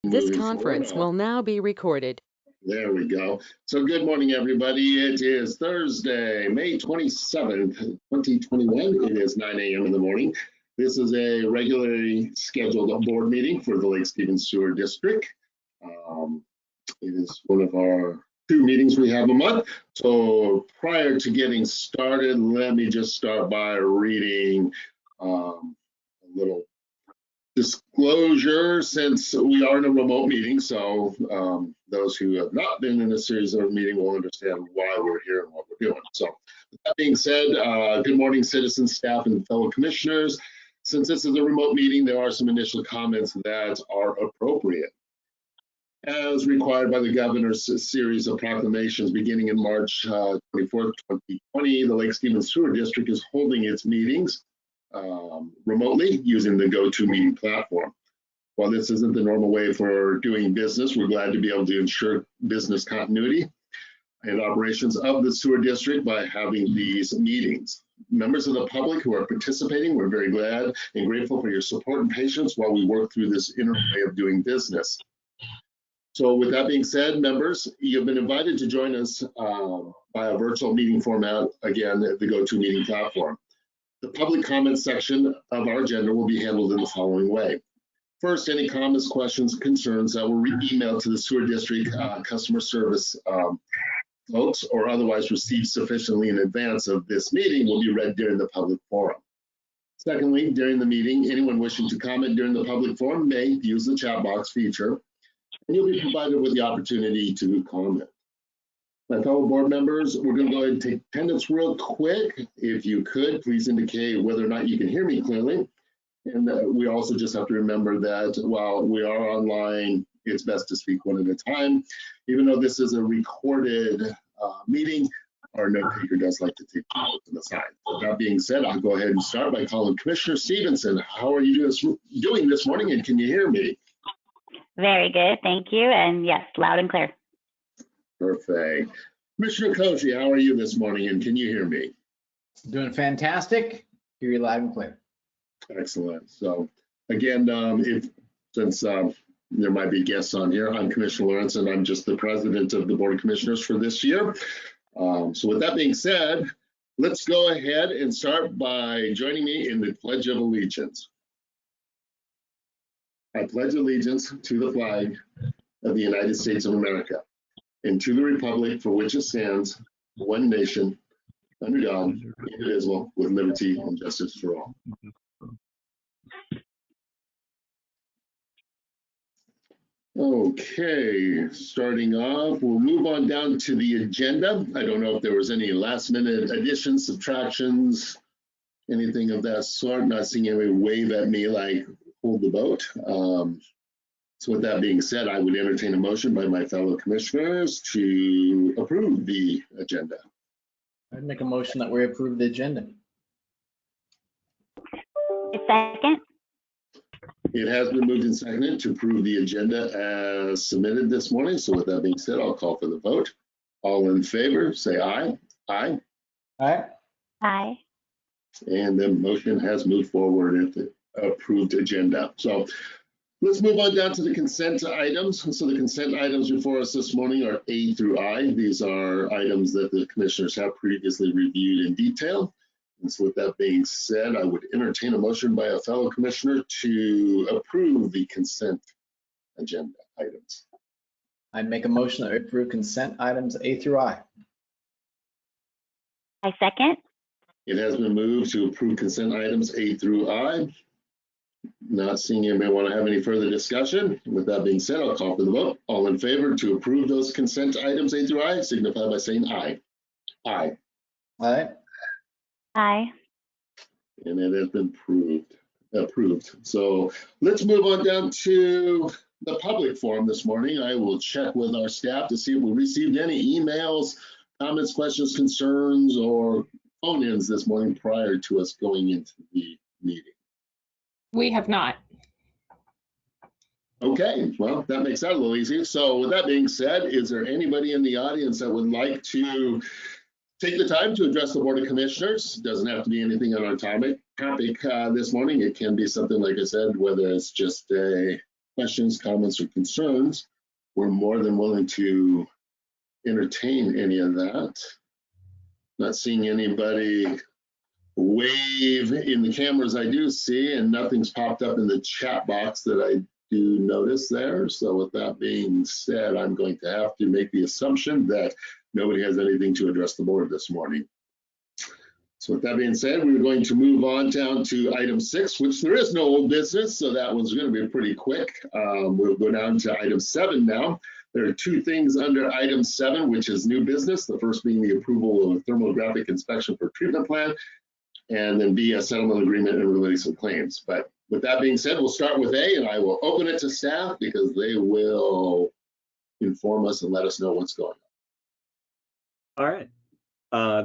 This conference will now be recorded. There we go. So good morning, everybody. It is Thursday, May 27th, 2021. It is 9 a.m. in the morning. This is a regularly scheduled board meeting for the Lake Stevens Sewer District. It is one of our 2 meetings we have a month. So prior to getting started, let me just start by reading a little disclosure, since we are in a remote meeting. So those who have not been in a series of meeting will understand why we're here and what we're doing. So with that being said, good morning, citizens, staff, and fellow commissioners. Since this is a remote meeting, there are some initial comments that are appropriate. As required by the governor's series of proclamations beginning in March 24th, 2020, the Lake Stevens Sewer District is holding its meetings remotely using the GoToMeeting platform. While this isn't the normal way for doing business, we're glad to be able to ensure business continuity and operations of the sewer district by having these meetings. Members of the public who are participating, we're very glad and grateful for your support and patience while we work through this interim way of doing business. So with that being said, members, you've been invited to join us by a virtual meeting format, again, at the GoToMeeting platform. The public comment section of our agenda will be handled in the following way. First, any comments, questions, concerns that were emailed to the sewer district customer service folks or otherwise received sufficiently in advance of this meeting will be read during the public forum. Secondly, during the meeting, anyone wishing to comment during the public forum may use the chat box feature, and you'll be provided with the opportunity to comment. My fellow board members, we're going to go ahead and take attendance real quick. If you could, please indicate whether or not you can hear me clearly. And we also just have to remember that while we are online, it's best to speak one at a time. Even though this is a recorded meeting, our note taker does like to take notes on the side. With that being said, I'll go ahead and start by calling Commissioner Stevenson. How are you doing this morning, and can you hear me? Very good, thank you. And yes, loud and clear. Perfect. Commissioner Koji, how are you this morning, and can you hear me? Doing fantastic. Hear you loud and clear. Excellent. So again, since there might be guests on here, I'm Commissioner Lawrence, and I'm just the president of the Board of Commissioners for this year. So with that being said, let's go ahead and start by joining me in the Pledge of Allegiance. I pledge allegiance to the flag of the United States of America and to the republic for which it stands, one nation, under God, indivisible, with liberty and justice for all. Okay, starting off, we'll move on down to the agenda. I don't know if there was any last minute additions, subtractions, anything of that sort. Not seeing anybody wave at me like hold the boat. So with that being said, I would entertain a motion by my fellow commissioners to approve the agenda. I'd make a motion that we approve the agenda. A second. It has been moved and seconded to approve the agenda as submitted this morning. So with that being said, I'll call for the vote. All in favor, say aye. Aye. Aye. Aye. And the motion has moved forward at the approved agenda. So let's move on down to the consent items. So the consent items before us this morning are A through I. These are items that the commissioners have previously reviewed in detail. And so with that being said, I would entertain a motion by a fellow commissioner to approve the consent agenda items. I'd make a motion that we approve consent items A through I. I second. It has been moved to approve consent items A through I. Not seeing anybody want to have any further discussion. With that being said, I'll call for the vote. All in favor to approve those consent items A through I, signify by saying aye. Aye. Aye. Aye. And it has been approved. So let's move on down to the public forum this morning. I will check with our staff to see if we received any emails, comments, questions, concerns, or phone-ins this morning prior to us going into the meeting. We have not. Okay, well, that makes that a little easy. So with that being said, is there anybody in the audience that would like to take the time to address the Board of Commissioners? Doesn't have to be anything on our topic this morning. It can be something, like I said, whether it's just a questions, comments, or concerns, we're more than willing to entertain any of that. Not seeing anybody wave in the cameras I do see, and nothing's popped up in the chat box that I do notice there. So with that being said, I'm going to have to make the assumption that nobody has anything to address the board this morning. So with that being said, we're going to move on down to item 6, which there is no old business, so that one's going to be pretty quick. We'll go down to item 7 now. There are 2 things under item 7, which is new business. The first being the approval of a thermographic inspection for treatment plant, and then B, a settlement agreement and release of claims. But with that being said, we'll start with A, and I will open it to staff because they will inform us and let us know what's going on. All right.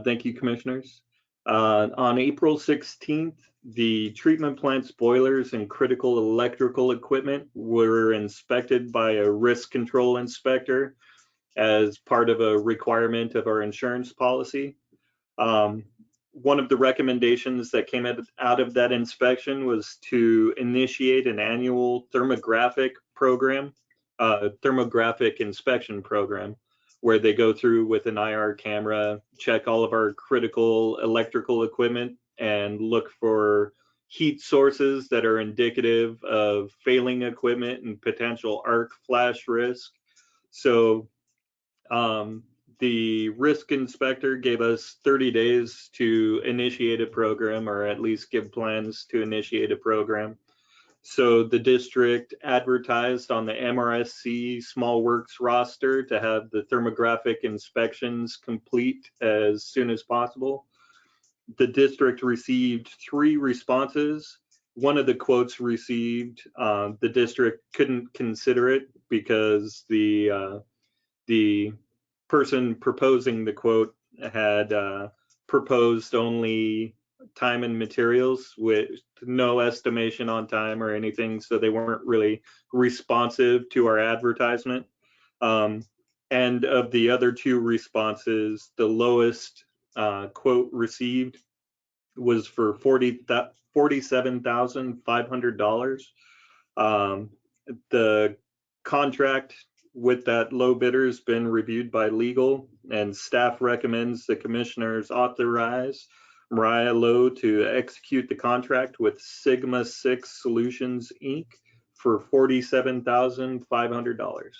Thank you, commissioners. On April 16th, the treatment plant's boilers and critical electrical equipment were inspected by a risk control inspector as part of a requirement of our insurance policy. One of the recommendations that came out of that inspection was to initiate an annual thermographic inspection program, where they go through with an IR camera, check all of our critical electrical equipment, and look for heat sources that are indicative of failing equipment and potential arc flash risk. So the risk inspector gave us 30 days to initiate a program, or at least give plans to initiate a program. So the district advertised on the MRSC Small Works roster to have the thermographic inspections complete as soon as possible. The district received 3 responses. One of the quotes received, the district couldn't consider it because the person proposing the quote had proposed only time and materials with no estimation on time or anything, so they weren't really responsive to our advertisement. And of the other 2 responses, the lowest quote received was for $47,500. The contract with that low bidder has been reviewed by legal, and staff recommends the commissioners authorize Mariah Lowe to execute the contract with Sigma 6 Solutions, Inc. for $47,500.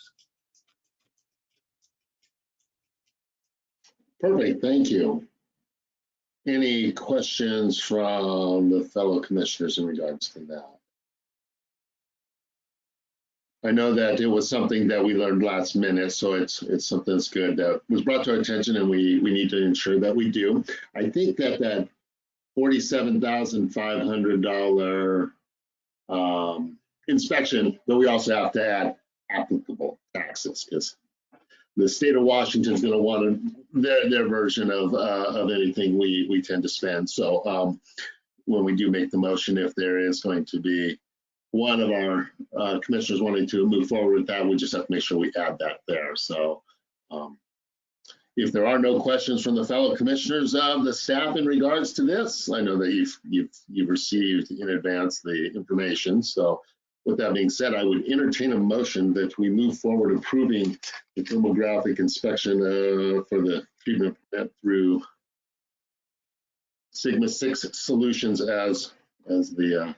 Perfect, thank you. Any questions from the fellow commissioners in regards to that? I know that it was something that we learned last minute, so it's something that's good that was brought to our attention, and we need to ensure that we do. I think that $47,500 inspection, but we also have to add applicable taxes, because the state of Washington is going to want their version of anything we tend to spend. So when we do make the motion, if there is going to be one of our commissioners wanting to move forward with that, we just have to make sure we add that there. So if there are no questions from the fellow commissioners of the staff in regards to this, I know that you've received in advance the information. So with that being said, I would entertain a motion that we move forward approving the thermographic inspection for the treatment plant through Sigma 6 Solutions as the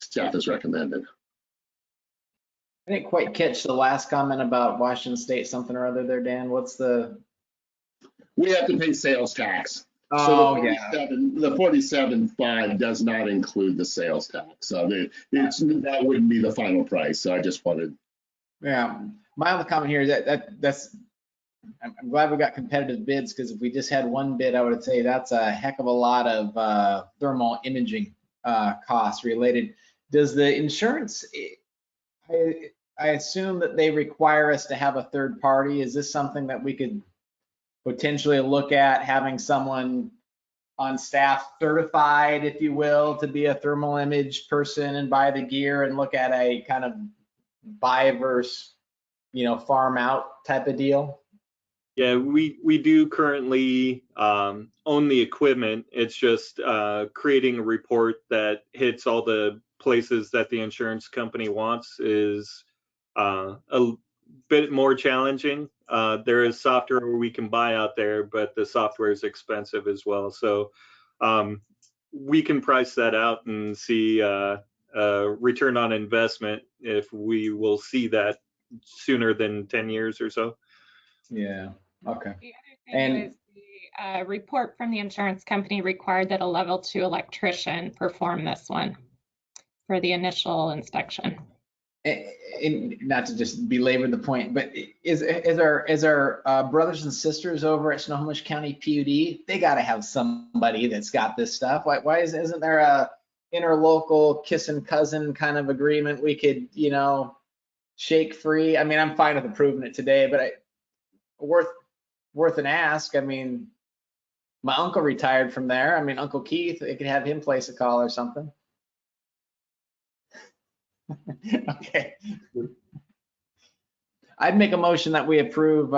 staff has recommended. I didn't quite catch the last comment about Washington State something or other there, Dan. What's the? We have to pay sales tax. Oh, so the 47.5 does not include the sales tax. So that wouldn't be the final price. So I just wanted. Yeah, my only comment here is that's. I'm glad we got competitive bids, because if we just had one bid, I would say that's a heck of a lot of thermal imaging costs related. Does the insurance? I assume that they require us to have a third party. Is this something that we could potentially look at having someone on staff certified, if you will, to be a thermal image person and buy the gear and look at a kind of buy versus, farm out type of deal? Yeah, we do currently own the equipment. It's just creating a report that hits all the places that the insurance company wants is a bit more challenging. There is software we can buy out there, but the software is expensive as well. So we can price that out and see return on investment if we will see that sooner than 10 years or so. Yeah, okay. The other And- thing was the report from the insurance company required that a level 2 electrician perform this one for the initial inspection. And not to just belabor the point, but is our brothers and sisters over at Snohomish County PUD, they got to have somebody that's got this stuff. Why isn't there a interlocal kissing cousin kind of agreement we could, you know, shake free? I mean, I'm fine with approving it today, but worth an ask. I mean, my uncle retired from there. I mean, Uncle Keith, they could have him place a call or something. Okay. I'd make a motion that we approve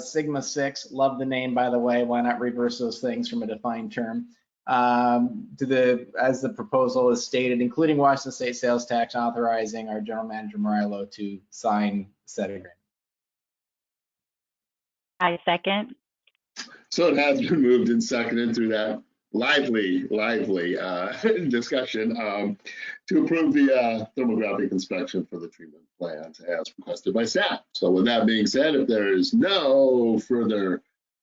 Sigma 6. Love the name, by the way. Why not reverse those things from a defined term? As the proposal is stated, including Washington State sales tax, authorizing our general manager Mariah Lowe to sign said agreement. I second. So it has been moved and seconded through that lively discussion to approve the thermographic inspection for the treatment plant as requested by staff. So with that being said, if there is no further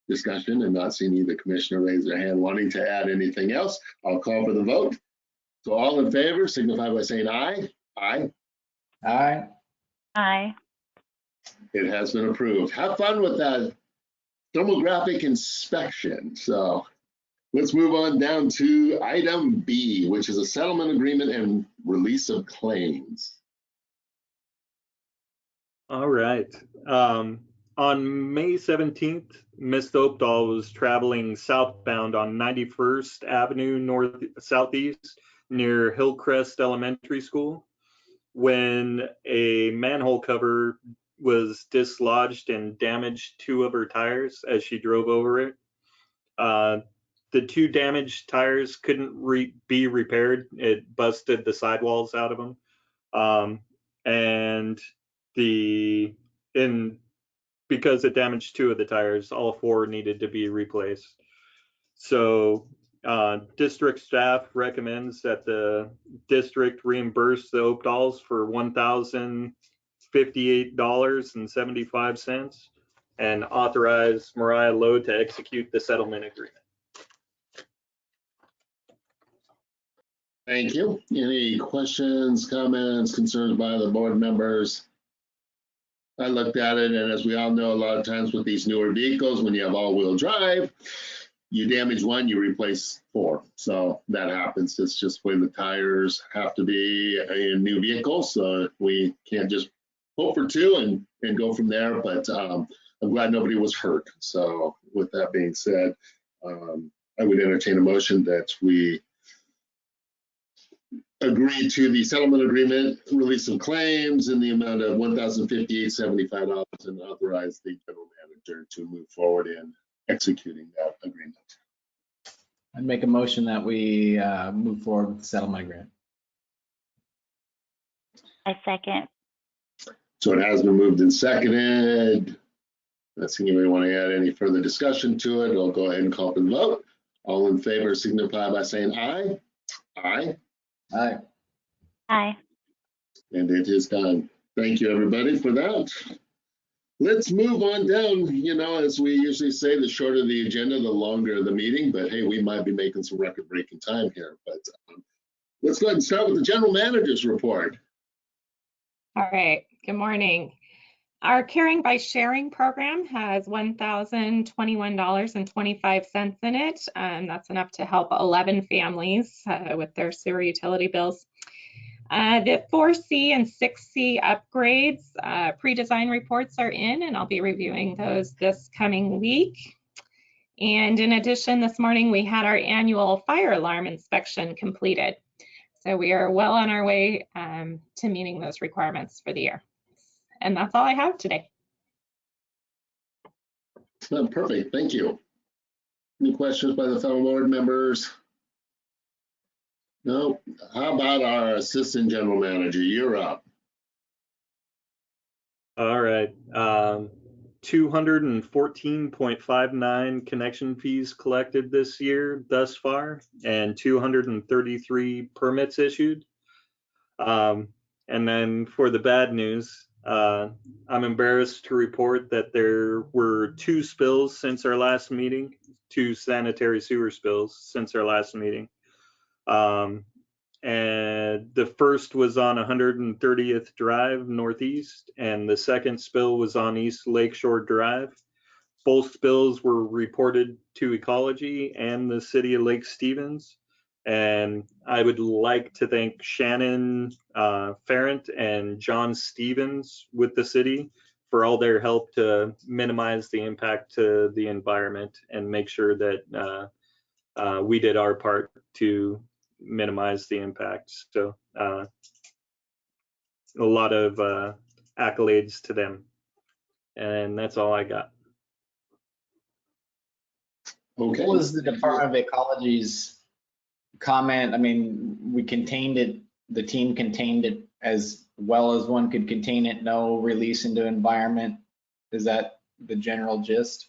discussion and not seeing either commissioner raise their hand wanting to add anything else, I'll call for the vote. So all in favor signify by saying aye. Aye. Aye. Aye. It has been approved. Have fun with that thermographic inspection. So let's move on down to item B, which is a settlement agreement and release of claims. All right. On May 17th, Ms. Opdahl was traveling southbound on 91st Avenue southeast near Hillcrest Elementary School when a manhole cover was dislodged and damaged 2 of her tires as she drove over it. The 2 damaged tires couldn't be repaired. It busted the sidewalls out of them. And because it damaged 2 of the tires, all 4 needed to be replaced. So district staff recommends that the district reimburse the Opdahls for $1,058.75 and authorize Mariah Lowe to execute the settlement agreement. Thank you. Any questions, comments, concerns by the board members? I looked at it, and as we all know, a lot of times with these newer vehicles, when you have all-wheel drive, you damage 1, you replace 4. So that happens. It's just the way the tires have to be in new vehicles. So we can't just hope for 2 and go from there. But I'm glad nobody was hurt. So with that being said, I would entertain a motion that we agree to the settlement agreement, release of claims in the amount of $1,058.75 and authorize the general manager to move forward in executing that agreement. I'd make a motion that we move forward with the settlement agreement. I second. So it has been moved and seconded. Let's see if anybody want to add any further discussion to it. I'll go ahead and call for the vote. All in favor signify by saying aye. Aye. Aye. Aye. And it is done. Thank you, everybody, for that. Let's move on down. You know, as we usually say, the shorter the agenda, the longer the meeting. But hey, we might be making some record-breaking time here. But let's go ahead and start with the general manager's report. All right, good morning. Our Caring by Sharing program has $1,021.25 in it. That's enough to help 11 families with their sewer utility bills. The 4C and 6C upgrades, pre-design reports are in, and I'll be reviewing those this coming week. And in addition, this morning we had our annual fire alarm inspection completed. So we are well on our way to meeting those requirements for the year. And that's all I have today. Perfect, thank you. Any questions by the fellow board members? No. How about our assistant general manager? You're up. All right. 214.59 connection fees collected this year thus far, and 233 permits issued. And then for the bad news, I'm embarrassed to report that there were 2 spills since our last meeting, 2 sanitary sewer spills since our last meeting. And the first was on 130th Drive Northeast, and the second spill was on East Lakeshore Drive. Both spills were reported to Ecology and the city of Lake Stevens. And I would like to thank Shannon Farrant and John Stevens with the city for all their help to minimize the impact to the environment and make sure that we did our part to minimize the impact. So a lot of accolades to them. And that's all I got. Okay. What was the Department of Ecology's comment? I mean, we contained it, the team contained it as well as one could contain it, no release into environment. Is that the general gist?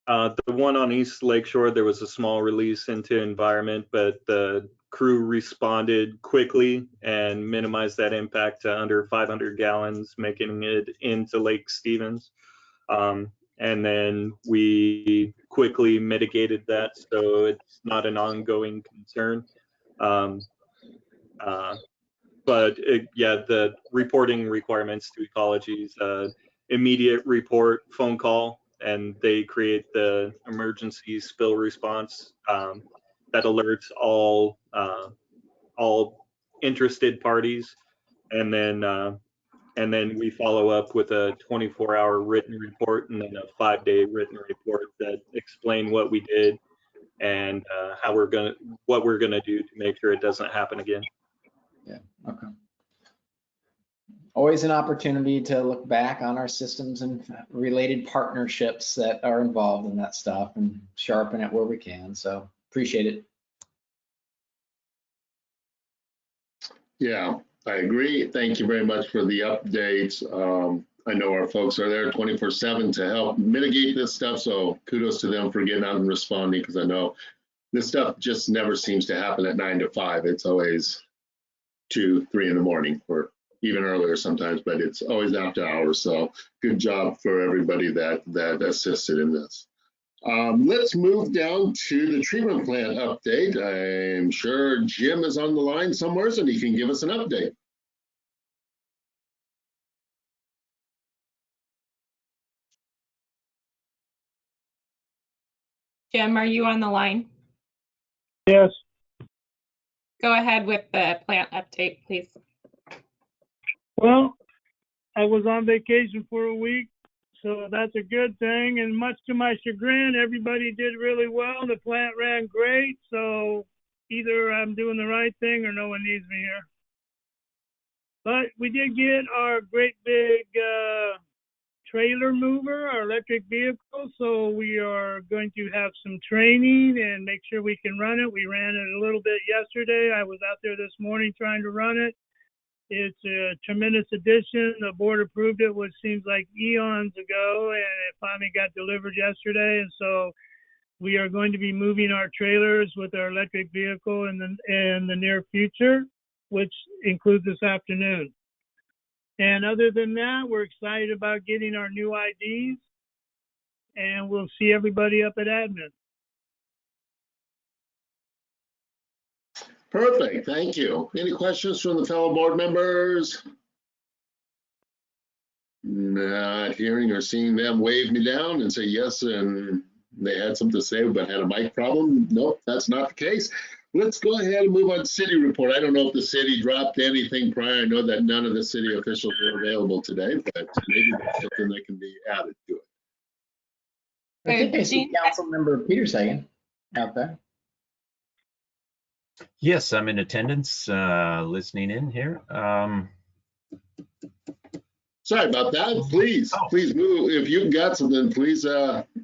The one on East Lakeshore, there was a small release into environment, but the crew responded quickly and minimized that impact to under 500 gallons, making it into Lake Stevens. And then we quickly mitigated that, so it's not an ongoing concern. But yeah, the reporting requirements to Ecology's immediate report, phone call, and they create the emergency spill response that alerts all interested parties, and then we follow up with a 24-hour written report and then a 5-day written report that explain what we did and what we're gonna do to make sure it doesn't happen again. Yeah, okay. Always an opportunity to look back on our systems and related partnerships that are involved in that stuff and sharpen it where we can. So appreciate it. Yeah, I agree. Thank you very much for the updates. I know our folks are there 24/7 to help mitigate this stuff, so kudos to them for getting out and responding, because I know this stuff just never seems to happen at 9 to 5. It's always 2, 3 in the morning, or even earlier sometimes, but it's always after hours. So good job for everybody that assisted in this. Let's move down to the treatment plant update. I'm sure Jim is on the line somewhere, so he can give us an update. Jim, are you on the line? Yes, Go ahead with the plant update, please. well, I was on vacation for a week, so that's a good thing. And much to my chagrin, everybody did really well. The plant ran great, so either I'm doing the right thing or no one needs me here. But we did get our great big trailer mover, our electric vehicle, so we are going to have some training and make sure we can run it. We ran it a little bit yesterday. I was out there this morning trying to run it. It's a tremendous addition. The board approved it, which seems like eons ago, and it finally got delivered yesterday. And so we are going to be moving our trailers with our electric vehicle in the near future, which includes this afternoon. And other than that, we're excited about getting our new IDs, and we'll see everybody up at admin. Perfect, thank you. Any questions from the fellow board members? Not hearing or seeing them wave me down and say yes, and they had something to say but had a mic problem. Nope, that's not the case. Let's go ahead and move on to city report. I don't know if the city dropped anything prior. I know that none of the city officials were available today, but maybe there's something that can be added to it. I think I see Councilmember Peterson out there. Yes, I'm in attendance, listening in here. Sorry about that. Please move. If you've got something, please,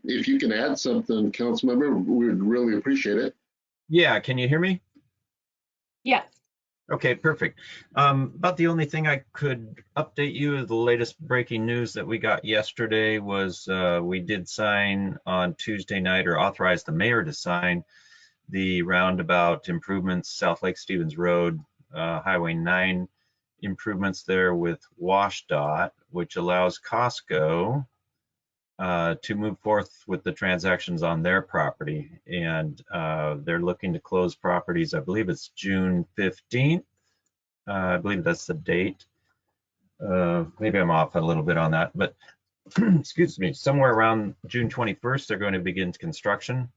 if you can add something, Councilmember, we'd really appreciate it. Yeah, can you hear me? Yes. Okay, perfect. About the only thing I could update you, the latest breaking news that we got yesterday was we did sign on Tuesday night, or authorize the mayor to sign the roundabout improvements, South Lake Stevens Road, Highway 9 improvements there with WashDOT, which allows Costco to move forth with the transactions on their property. And they're looking to close properties, I believe it's June 15th. I believe that's the date. Maybe I'm off a little bit on that, but excuse me, somewhere around June 21st, they're going to begin construction.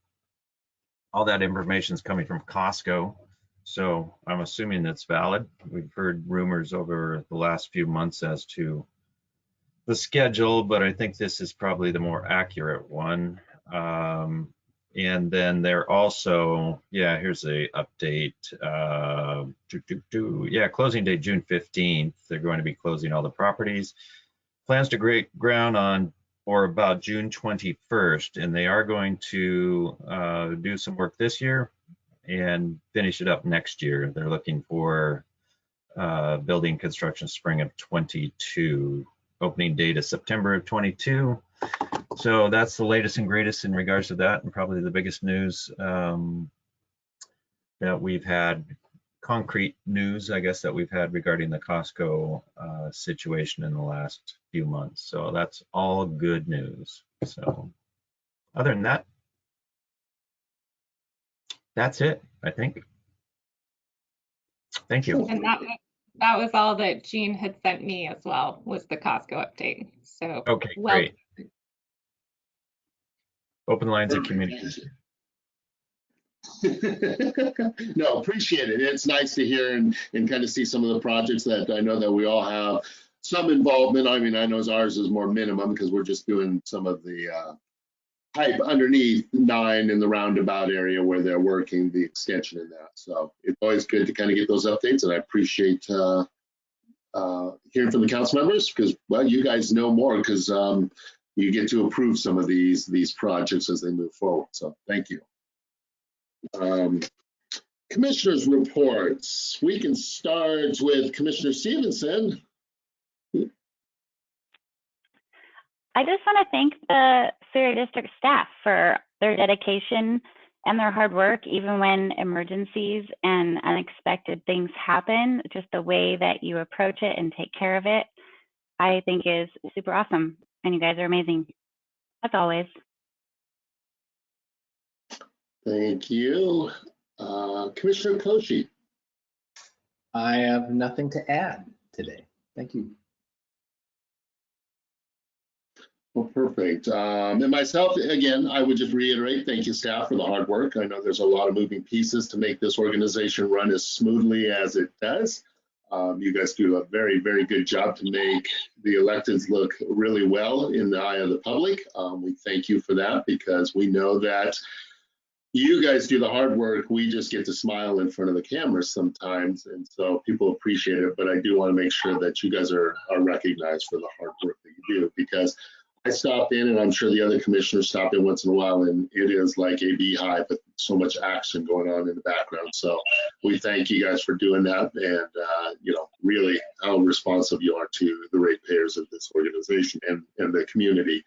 All that information is coming from Costco, so I'm assuming it's valid. We've heard rumors over the last few months as to the schedule, but I think this is probably the more accurate one. And then they're also, yeah, here's the update. Yeah, closing date June 15th. They're going to be closing all the properties. Plans to break ground on or about June 21st, and they are going to do some work this year and finish it up next year. They're looking for building construction spring of 22. Opening date is September of 22. So that's the latest and greatest in regards to that, and probably the biggest news that we've had, concrete news, I guess, that we've had regarding the Costco situation in the last few months. So that's all good news. So other than that, that's it, I think. Thank you. And that was all that Jean had sent me as well, was the Costco update. So Okay, well, great. Open lines of communication. No, appreciate it. It's nice to hear and kind of see some of the projects that I know that we all have some involvement. I mean, I know ours is more minimum because we're just doing some of the pipe underneath 9 in the roundabout area where they're working the extension in that. So it's always good to kind of get those updates, and I appreciate hearing from the council members because, well, you guys know more because you get to approve some of these projects as they move forward. So thank you. Commissioners' reports. We can start with Commissioner Stevenson. I just want to thank the Superior District staff for their dedication and their hard work, even when emergencies and unexpected things happen. Just the way that you approach it and take care of it, I think is super awesome. And you guys are amazing, as always. Thank you. Commissioner Kochi. I have nothing to add today. Thank you. Well, perfect. And myself, again, I would just reiterate, thank you, staff, for the hard work. I know there's a lot of moving pieces to make this organization run as smoothly as it does. You guys do a very, very good job to make the electeds look really well in the eye of the public. We thank you for that because we know that you guys do the hard work. We just get to smile in front of the camera sometimes, and so people appreciate it. But I do want to make sure that you guys are recognized for the hard work that you do, because I stop in, and I'm sure the other commissioners stop in once in a while, and it is like a beehive with so much action going on in the background. So we thank you guys for doing that, and you know, really how responsive you are to the ratepayers of this organization and the community.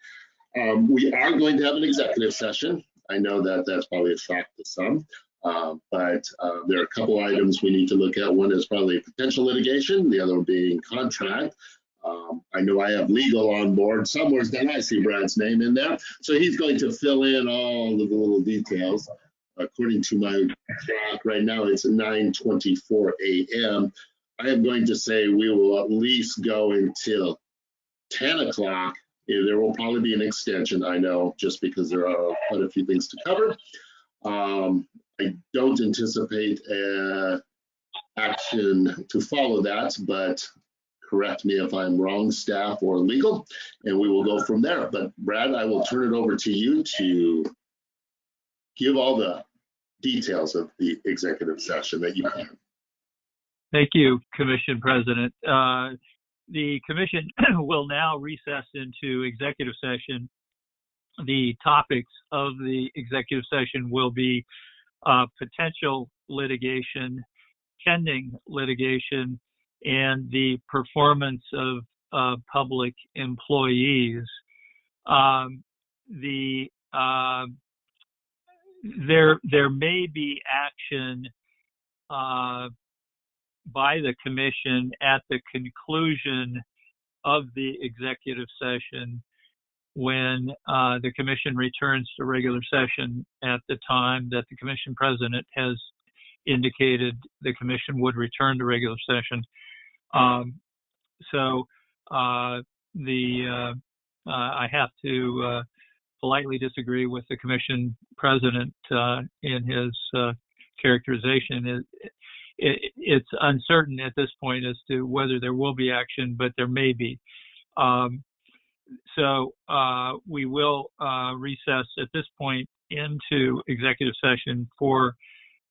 We are going to have an executive session. I know that that's probably a shock to some, but there are a couple items we need to look at. One is probably potential litigation, the other one being contract. I know I have legal on board. Somewhere's then I see Brad's name in there. So he's going to fill in all of the little details. According to my clock right now, it's 9:24 a.m. I am going to say we will at least go until 10 o'clock. There will probably be an extension, I know, just because there are quite a few things to cover. I don't anticipate action to follow that, but correct me if I'm wrong, staff or legal, and we will go from there. But Brad, I will turn it over to you to give all the details of the executive session that you have. Thank you, Commission President. The Commission will now recess into executive session. The topics of the executive session will be potential litigation, pending litigation and the performance of public employees. There may be action by the commission at the conclusion of the executive session when the commission returns to regular session at the time that the commission president has indicated the commission would return to regular session. I have to politely disagree with the commission president in his characterization. It's uncertain at this point as to whether there will be action, but there may be. We will recess at this point into executive session for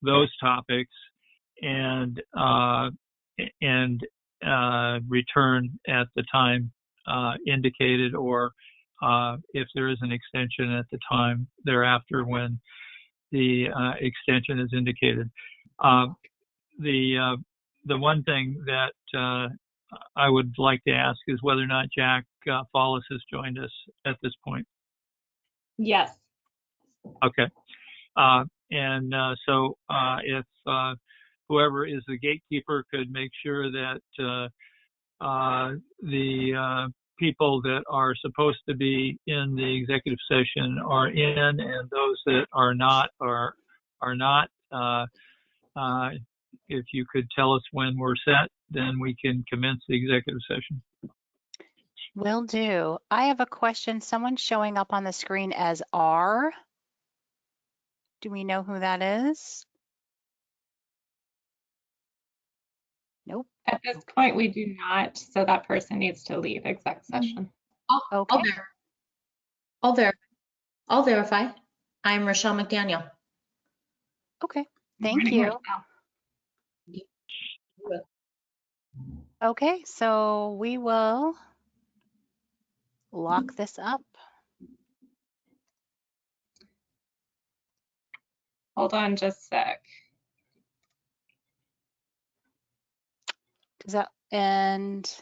those topics and return at the time indicated, or if there is an extension at the time thereafter when the extension is indicated. The one thing that I would like to ask is whether or not Jack Follis has joined us at this point. Yes. Okay. If whoever is the gatekeeper could make sure that the people that are supposed to be in the executive session are in, and those that are not are not. If you could tell us when we're set, then we can commence the executive session. Will do. I have a question. Someone's showing up on the screen as R. Do we know who that is? Nope. At this point, we do not, so that person needs to leave exec session. Okay. I'll verify. I'm Rochelle McDaniel. Okay. Thank you. Okay, so we will lock this up. Hold on just a sec. And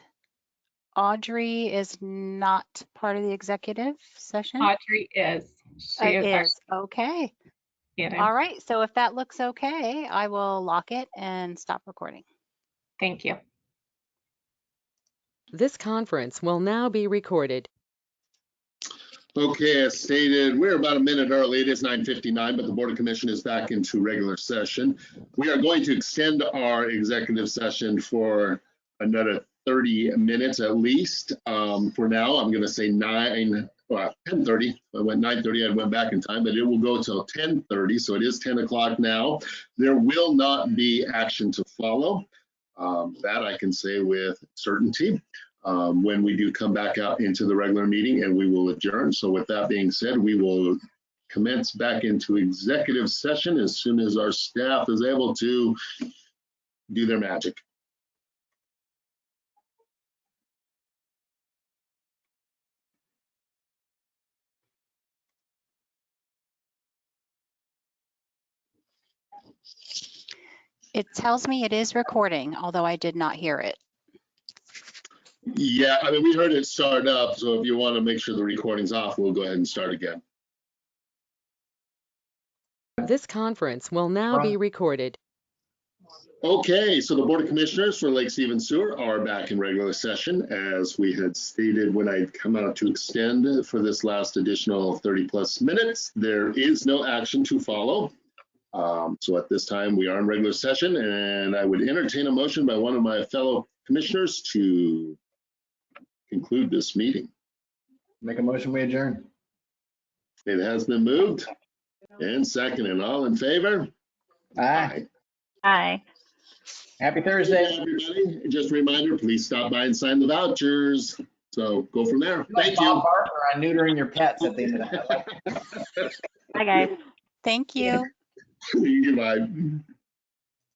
Audrey is not part of the executive session? Audrey is. She is. Okay. Getting. All right, so if that looks okay, I will lock it and stop recording. Thank you. This conference will now be recorded. Okay, as stated, we're about a minute early. It is 9:59, but the Board of Commission is back into regular session. We are going to extend our executive session for another 30 minutes at least. For now, I'm going to say 10:30. I went 9:30, I went back in time, but it will go till 10:30. So it is 10 o'clock now. There will not be action to follow. That I can say with certainty when we do come back out into the regular meeting, and we will adjourn. So with that being said, we will commence back into executive session as soon as our staff is able to do their magic. It tells me it is recording, although I did not hear it. Yeah, I mean, we heard it start up, so if you want to make sure the recording's off, we'll go ahead and start again. This conference will now be recorded. Okay, so the Board of Commissioners for Lake Stevens Sewer are back in regular session, as we had stated when I'd come out to extend for this last additional 30+ minutes. There is no action to follow. So at this time, we are in regular session, and I would entertain a motion by one of my fellow commissioners to conclude this meeting. Make a motion, we adjourn. It has been moved and seconded. All in favor? Aye. Aye. Happy Hey, Thursday. everybody. Just a reminder, please stop by and sign the vouchers. So go from there. Thank you. Bob Barker on neutering your pets at the end of that. Bye, guys. Thank you. Goodbye.